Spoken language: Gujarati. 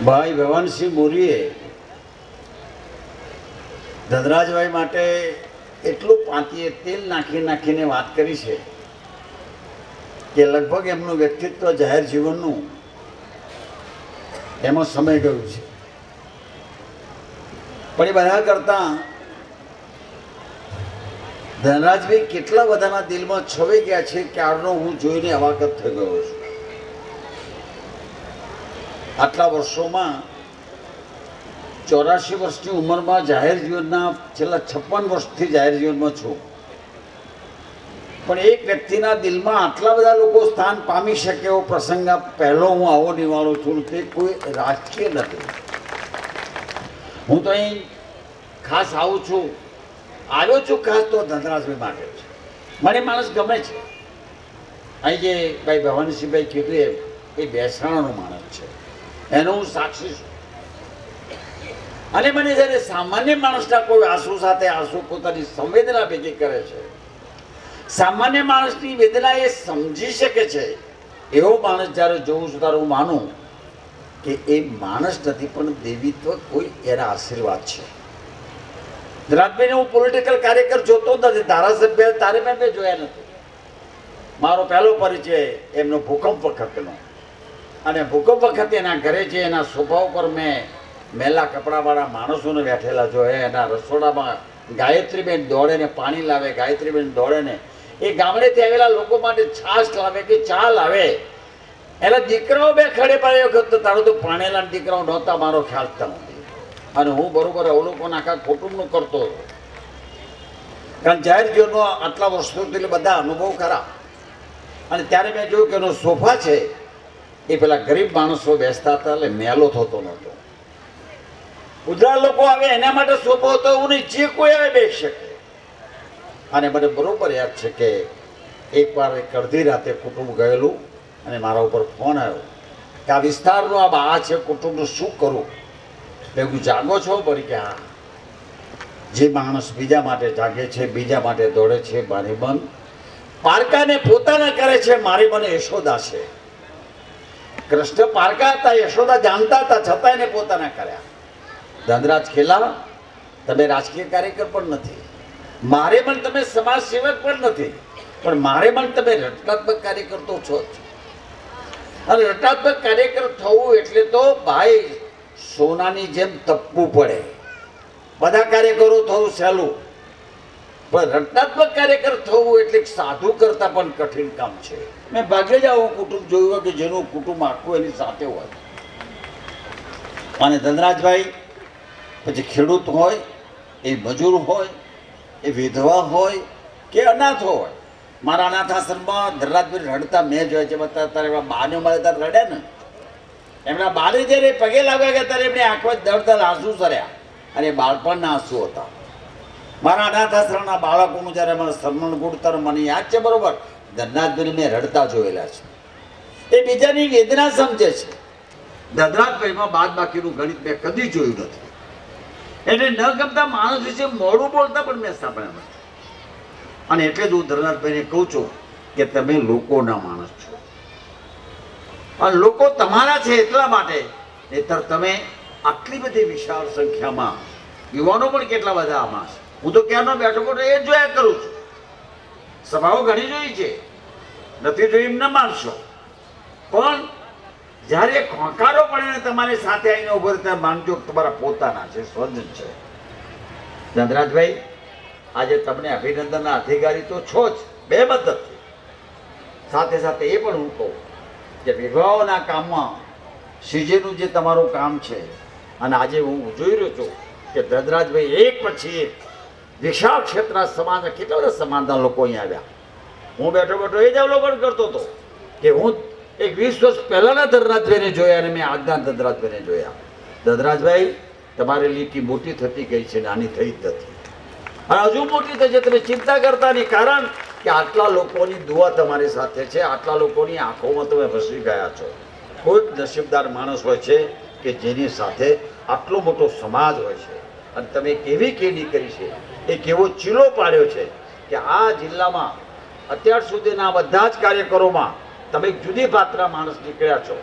ભાઈ ભવનસિંહ મોરીએ ધનરાજભાઈ માટે એટલું પાંતીએ તેલ નાખીને વાત કરી છે કે લગભગ એમનું વ્યક્તિત્વ જાહેર જીવનનું એમાં સમય ગયું છે. પણ એ બધા કરતાં ધનરાજભાઈ કેટલા બધાના દિલમાં છવાઈ ગયા છે ક્યારનો હું જોઈને અવાગત થઈ ગયો છું. આટલા વર્ષોમાં 84 વર્ષની ઉંમરમાં જાહેર જીવનના છેલ્લા 56 વર્ષથી જાહેર જીવનમાં છું. પણ એક વ્યક્તિના દિલમાં આટલા બધા લોકો સ્થાન પામી શકે એવો પ્રસંગ પહેલો હું આવો નિવાળું છું. તે કોઈ રાજકીય નથી. હું તો અહીં ખાસ આવ્યો છું ખાસ તો ધનરાજભાઈ માટે છે. મને માણસ ગમે છે. અહીં જે ભાઈ ભવાનીસિંહભાઈ કીધું એ બેસણાનો માણસ છે, એનો હું સાક્ષી છું. અને મને જ્યારે સામાન્ય માણસના કોઈ આંસુ સાથે આંસુ પોતાની સંવેદના ભેગી કરે છે, સામાન્ય માણસની વેદના એ સમજી શકે છે, એવો માણસ જ્યારે જોઉં છું ત્યારે હું માનું કે એ માણસ નથી પણ દેવીત્વ કોઈ એના આશીર્વાદ છે. ધનરાજભાઈને હું પોલિટિકલ કાર્યકર જોતો નથી, ધારાસભ્ય તારે મેં જોયા નથી. મારો પહેલો પરિચય એમનો ભૂકંપ વખતનો, અને ભૂકંપ વખતે એના ઘરે છે એના સોફા ઉપર મેં મેલા કપડાવાળા માણસોને બેઠેલા જોયા. એના રસોડામાં ગાયત્રીબેન દોડે ને પાણી લાવે, ગાયત્રીબેન દોડે ને એ ગામડેથી આવેલા લોકો માટે છાશ લાવે કે ચા લાવે. એના દીકરાઓ બે ખડે પાડે વખત તારો તો પાણેલા દીકરાઓ નહોતા મારો ખ્યાલ નથી. અને હું બરોબર અવલોકન આખા કુટુંબનું કરતો હતો, કારણ જાહેર જીવનનો આટલા વર્ષોથી બધા અનુભવ ખરા. અને ત્યારે મેં જોયું કે એનો સોફા છે એ પેલા ગરીબ માણસો બેસતા હતા, એટલે મેલો થતો નહોતો. ઉજળા લોકો આવે એના માટે સોફો હતો એવું નહીં, જે કોઈ આવે બેસી શકે. અને મને બરોબર યાદ છે કે એકવાર એક અડધી રાતે કુટુંબ ગયેલું અને મારા ઉપર ફોન આવ્યો કે આ વિસ્તારનો આ બા છે, કુટુંબનું શું કરું? ભેગું જાગો છો? બોલી કે હા. જે માણસ બીજા માટે જાગે છે, બીજા માટે દોડે છે, મારી મન પારકાને પોતાના કરે છે. મારી મને યશોદા છે. કૃષ્ણ પારકા હતા, યશોદા જાણતા હતા, છતાં એને પોતાના કર્યા. ધનરાજ ખેલા, તમે રાજકીય કાર્યકર પણ નથી, મારે પણ તમે સમાજ સેવક પણ નથી, પણ મારે પણ તમે રચનાત્મક કાર્યકર તો છો જ. અને રચનાત્મક કાર્યકર થવું એટલે તો ભાઈ સોનાની જેમ તપવું પડે. બધા કાર્યકરો થવું સહેલું, પણ રચનાત્મક કાર્યકર થવું એટલે સાધુ કરતા પણ કઠિન કામ છે. મેં ભાગ્યે જ આવું કુટુંબ જોયું કે જેનું કુટુંબ આખું એની સાથે હોય. અને ધનરાજભાઈ પછી ખેડૂત હોય, એ મજૂર હોય, એ વિધવા હોય કે અનાથ હોય. મારા અનાથ આશ્રમમાં ધનરાજભાઈ રડતા મેં જોયા છે. બધા તારે એવા બાને મળે ત્યારે રડે ને, એમના બાને જ્યારે પગે લાગ્યા ગયા ત્યારે એમને આંખો દર્દ આંસુ સર્યા, અને બાળપણના આંસુ હતા. મારા અનાથ આશ્રમના બાળકોનું જ્યારે મને સન્માન ગુણતર મને યાદ છે બરોબર, ધનરાજભાઈને મેં રડતા જોયેલા છે. એ બીજાની વેદના સમજે છે. ધનરાજભાઈમાં બાદ બાકીનું ગણિત મેં કદી જોયું નથી. એને ન ગમતા માણસ વિશે મોડું બોલતા પણ મેં સાંભળ્યા નથી. અને એટલે જ હું ધનરાજભાઈને કહું છું કે તમે લોકોના માણસ છો, અને લોકો તમારા છે એટલા માટે. નહીંતર તમે આટલી બધી વિશાળ સંખ્યામાં યુવાનો પણ કેટલા બધા આમાં છે. હું તો ક્યાંનો બેઠો બેઠો એ જોયા કરું છું. સભાઓ ઘણી જોઈ છે, નથી જોઈ એમ ન માનશો, પણ જ્યારે ખોંખારો પડે ને તમારી સાથે આવીને ઉભો રહે ત્યારે માનજો તમારા પોતાના છે, સ્વજન છે. ધનરાજભાઈ, આજે તમને અભિનંદનના અધિકારી તો છો જ, બે મદદથી. સાથે સાથે એ પણ હું કહું કે વિવાહોના કામમાં સીજેનું જે તમારું કામ છે, અને આજે હું જોઈ રહ્યો છું કે ધનરાજભાઈ એક પછી એક વિશાળ ક્ષેત્ર સમાજના કેટલા બધા સમાજના લોકો અહીં આવ્યા. હું બેઠો બેઠો એ જ અવલોકન કરતો હતો કે હું એક 20 વર્ષ પહેલાના ધનરાજભાઈને જોયા અને મેં આજના ધનરાજભાઈને જોયા. ધનરાજભાઈ, તમારી લીટી મોટી થતી ગઈ છે, નાની થઈ જ નથી, અને હજુ મોટી થશે. તમે ચિંતા કરતા નહીં, કારણ કે આટલા લોકોની દુઆ તમારી સાથે છે, આટલા લોકોની આંખોમાં તમે વસી ગયા છો. કોઈ નસીબદાર માણસ હોય છે કે જેની સાથે આટલો મોટો સમાજ હોય છે, અને તમે કેવી કેડી કરી છે, એ કેવો ચીલો પાડ્યો છે કે આ જિલ્લામાં અત્યાર સુધીના બધા જ કાર્યકરોમાં તમે એક જુદી પાત્રના માણસ નીકળ્યા છો.